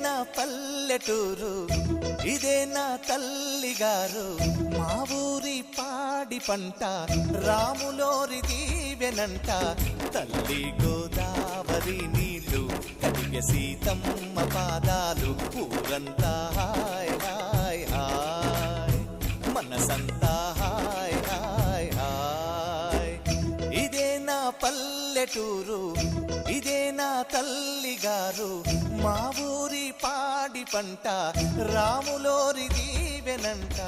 నా పల్లెటూరు, ఇదే నా తల్లిగారు. మా ఊరి పాడి పంట రాములోరి దీవెనంట. తల్లి గోదావరి నీళ్ళు కడిగే సీతమ్మ పాదాలు. ఊరంతా హాయ్ హాయ్ హాయ్, మనసంతా హాయ్ హాయ్ హాయ్. ఇదే నా పల్లెటూరు, ఇదే నా తల్లిగారు. మా ఊరి పాడి పంట రాములోరి దీవెనంట.